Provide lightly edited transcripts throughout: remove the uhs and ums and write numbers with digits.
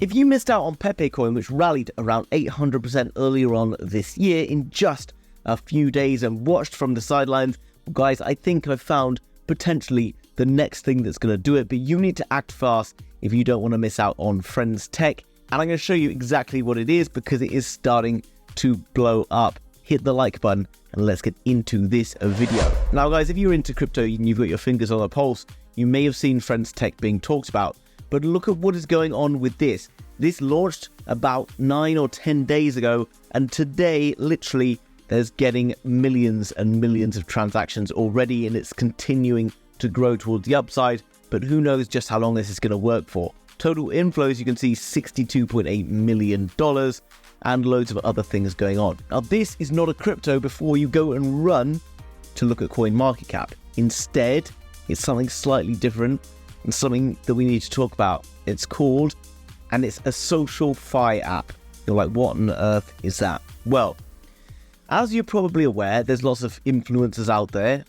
If you missed out on PEPE coin, which rallied around 800% earlier on this year in just a few days and watched from the sidelines, well, guys, I think I've found potentially the next thing that's going to do it, but you need to act fast if you don't want to miss out on Friend.TECH. And I'm going to show you exactly what it is because it is starting to blow up. Hit the like button and let's get into this video. Now, guys, if you're into crypto and you've got your fingers on the pulse, you may have seen Friend.TECH being talked about. But look at what is going on with this. This launched about 9 or 10 days ago, and today, literally, there's getting millions and millions of transactions already, and it's continuing to grow towards the upside, but who knows just how long this is going to work for. Total inflows, you can see $62.8 million, and loads of other things going on. Now, this is not a crypto before you go and run to look at CoinMarketCap. Instead, it's something slightly different, and something that we need to talk about. It's called, and it's a social fi app. You're like, what on earth is that? Well, as you're probably aware, there's lots of influencers out there.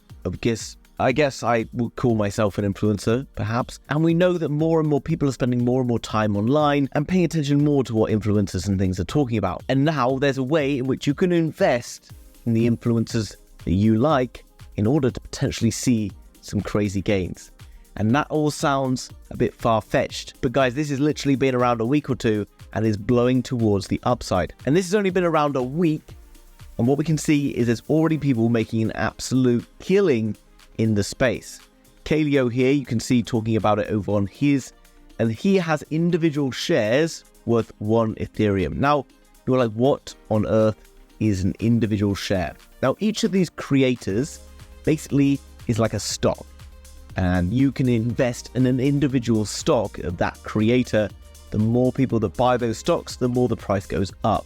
I guess I would call myself an influencer, perhaps. And we know that more and more people are spending more and more time online and paying attention more to what influencers and things are talking about. And now there's a way in which you can invest in the influencers that you like in order to potentially see some crazy gains. And that all sounds a bit far-fetched, but guys, this has literally been around a week or two and is blowing towards the upside. And this has only been around a week, and what we can see is there's already people making an absolute killing in the space. Kaleo here, you can see talking about it over on his, and he has individual shares worth 1 Ethereum. Now, you're like, what on earth is an individual share? Now, each of these creators basically is like a stock. And you can invest in an individual stock of that creator. The more people that buy those stocks, the more the price goes up.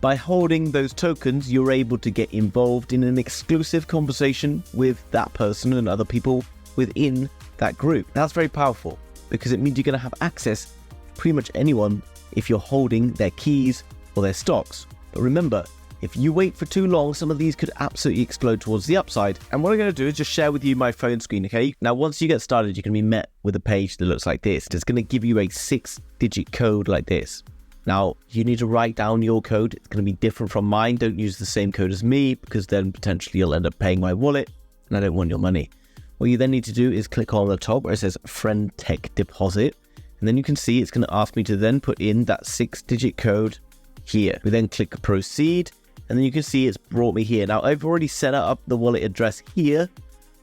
By holding those tokens, you're able to get involved in an exclusive conversation with that person and other people within that group. That's very powerful because it means you're going to have access to pretty much anyone if you're holding their keys or their stocks. But remember, if you wait for too long, some of these could absolutely explode towards the upside. And what I'm going to do is just share with you my phone screen, okay? Now, once you get started, you're going to be met with a page that looks like this. It's going to give you a 6-digit code like this. Now, you need to write down your code. It's going to be different from mine. Don't use the same code as me because then potentially you'll end up paying my wallet and I don't want your money. What you then need to do is click on the top where it says Friend.TECH deposit. And then you can see it's going to ask me to then put in that 6-digit code here. We then click proceed. And then you can see it's brought me here. Now, I've already set up the wallet address here,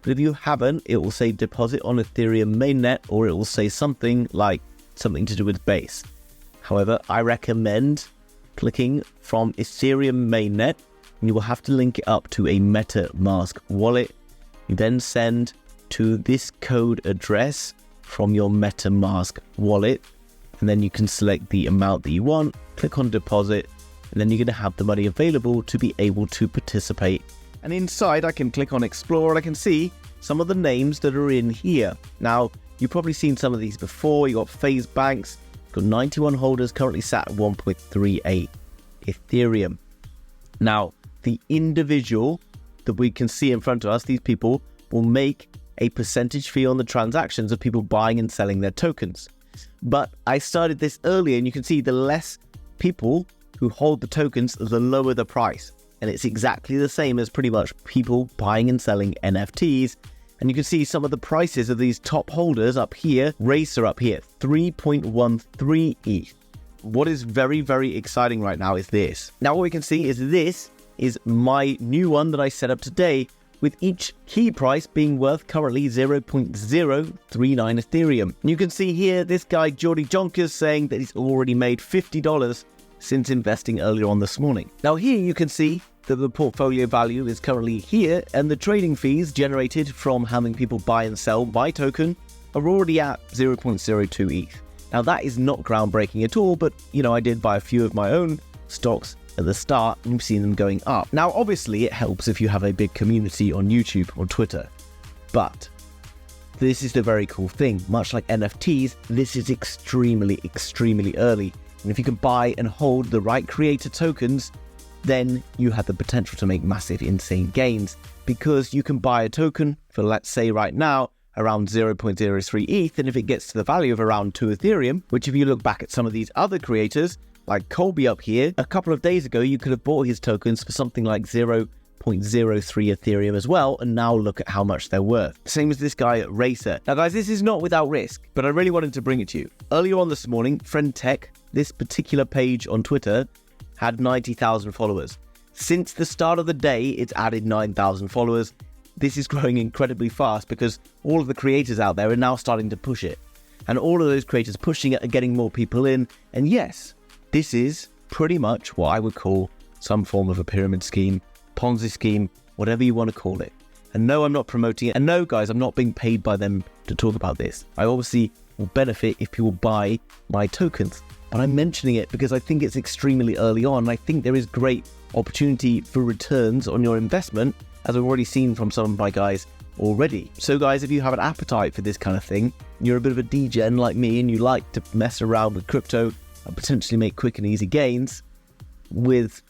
but if you haven't, it will say deposit on Ethereum mainnet, or it will say something like something to do with Base. However, I recommend clicking from Ethereum mainnet, and you will have to link it up to a MetaMask wallet. You then send to this code address from your MetaMask wallet, and then you can select the amount that you want, click on deposit, and then you're going to have the money available to be able to participate. And inside, I can click on Explore and I can see some of the names that are in here. Now, you've probably seen some of these before. You got Phase Banks, got 91 holders, currently sat at 1.38 Ethereum. Now, the individual that we can see in front of us, these people will make a percentage fee on the transactions of people buying and selling their tokens. But I started this earlier, and you can see the less people who hold the tokens, the lower the price. And it's exactly the same as pretty much people buying and selling NFTs. And you can see some of the prices of these top holders up here. Racer up here, 3.13 ETH. What is very, very exciting right now is this. Now what we can see is this is my new one that I set up today, with each key price being worth currently 0.039 Ethereum. And you can see here, this guy, Jordy Jonkers, saying that he's already made $50 since investing earlier on this morning. Now here you can see that the portfolio value is currently here, and the trading fees generated from having people buy and sell my token are already at 0.02 ETH. Now that is not groundbreaking at all, but I did buy a few of my own stocks at the start and you've seen them going up. Now obviously it helps if you have a big community on YouTube or Twitter, but this is the very cool thing. Much like NFTs, this is extremely, extremely early. And if you can buy and hold the right creator tokens, then you have the potential to make massive, insane gains, because you can buy a token for, let's say right now, around 0.03 ETH, and if it gets to the value of around 2 Ethereum, which if you look back at some of these other creators, like Colby up here, a couple of days ago, you could have bought his tokens for something like 0.03 Ethereum as well, and now look at how much they're worth. Same as this guy at Racer. Now guys, this is not without risk, but I really wanted to bring it to you. Earlier on this morning, Friend.TECH, this particular page on Twitter, had 90,000 followers. Since the start of the day, it's added 9,000 followers. This is growing incredibly fast because all of the creators out there are now starting to push it. And all of those creators pushing it are getting more people in. And yes, this is pretty much what I would call some form of a pyramid scheme, Ponzi scheme, whatever you want to call it. And no, I'm not promoting it. And no, guys, I'm not being paid by them to talk about this. I obviously will benefit if people buy my tokens. But I'm mentioning it because I think it's extremely early on. I think there is great opportunity for returns on your investment, as I've already seen from some of my guys already. So guys, if you have an appetite for this kind of thing, you're a bit of a degen like me and you like to mess around with crypto and potentially make quick and easy gains with,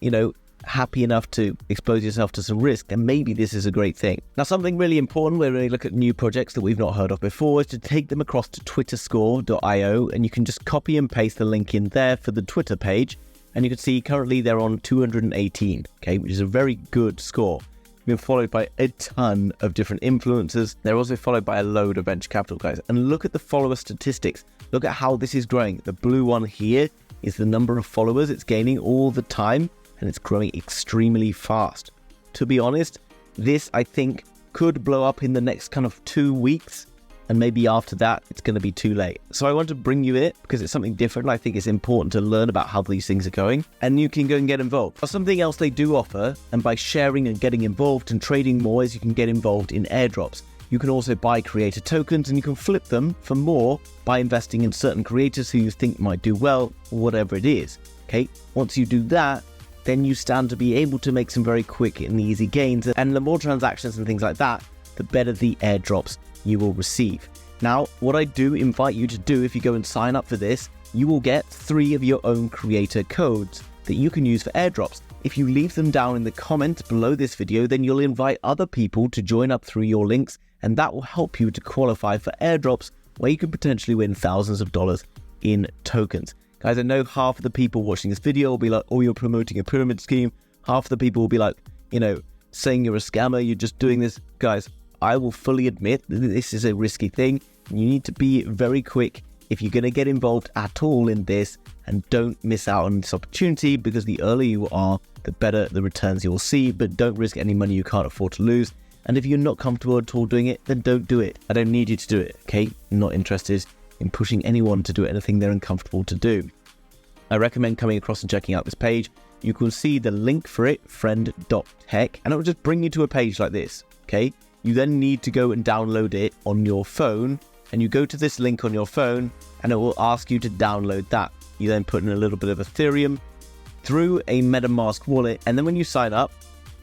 happy enough to expose yourself to some risk, then maybe this is a great thing. Now, something really important when we look at new projects that we've not heard of before is to take them across to twitterscore.io, and you can just copy and paste the link in there for the Twitter page, and you can see currently they're on 218, okay, which is a very good score. Been followed by a ton of different influencers. They're also followed by a load of venture capital guys. And look at the follower statistics. Look at how this is growing. The blue one here is the number of followers it's gaining all the time, and it's growing extremely fast. To be honest, this I think could blow up in the next kind of 2 weeks, and maybe after that it's going to be too late. So I want to bring you it because it's something different. I think it's important to learn about how these things are going, and you can go and get involved. Or something else they do offer, and by sharing and getting involved and trading more, is you can get involved in airdrops. You can also buy creator tokens and you can flip them for more by investing in certain creators who you think might do well, or whatever it is. Okay, once you do that, then you stand to be able to make some very quick and easy gains. And the more transactions and things like that, the better the airdrops you will receive. Now, what I do invite you to do, if you go and sign up for this, you will get 3 of your own creator codes that you can use for airdrops. If you leave them down in the comments below this video, then you'll invite other people to join up through your links, and that will help you to qualify for airdrops where you can potentially win thousands of dollars in tokens. Guys, I know half of the people watching this video will be like, oh, you're promoting a pyramid scheme. Half of the people will be like, saying you're a scammer, you're just doing this. Guys, I will fully admit that this is a risky thing. You need to be very quick if you're going to get involved at all in this, and don't miss out on this opportunity, because the earlier you are, the better the returns you'll see, but don't risk any money you can't afford to lose. And if you're not comfortable at all doing it, then don't do it. I don't need you to do it, okay? I'm not interested in pushing anyone to do anything they're uncomfortable to do. I recommend coming across and checking out this page. You can see the link for it, Friend.TECH, and it will just bring you to a page like this, okay? You then need to go and download it on your phone, and you go to this link on your phone, and it will ask you to download that. You then put in a little bit of Ethereum through a MetaMask wallet, and then when you sign up,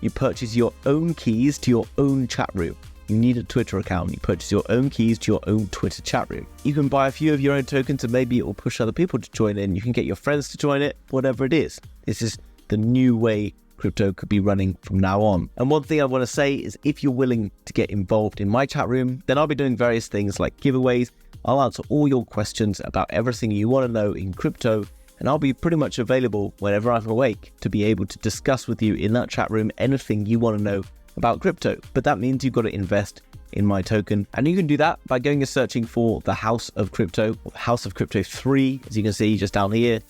you purchase your own keys to your own chat room. You need a Twitter account. You purchase your own keys to your own Twitter chat room. You can buy a few of your own tokens, and maybe it will push other people to join in. You can get your friends to join it, whatever it is. This is the new way crypto could be running from now on. And one thing I want to say is, if you're willing to get involved in my chat room, then I'll be doing various things like giveaways. I'll answer all your questions about everything you want to know in crypto, and I'll be pretty much available whenever I'm awake to be able to discuss with you in that chat room anything you want to know about crypto. But that means you've got to invest in my token, and you can do that by going and searching for the House of Crypto, or House of Crypto 3, as you can see just down here,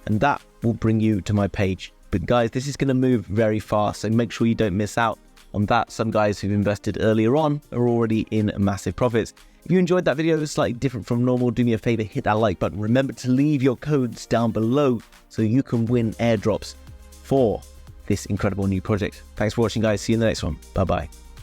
and that will bring you to my page. But guys, this is going to move very fast, so make sure you don't miss out on that. Some guys who've invested earlier on are already in massive profits. If you enjoyed that video, it's slightly different from normal, do me a favor, hit that like button. Remember to leave your codes down below so you can win airdrops for this incredible new project. Thanks for watching, guys. See you in the next one. Bye-bye.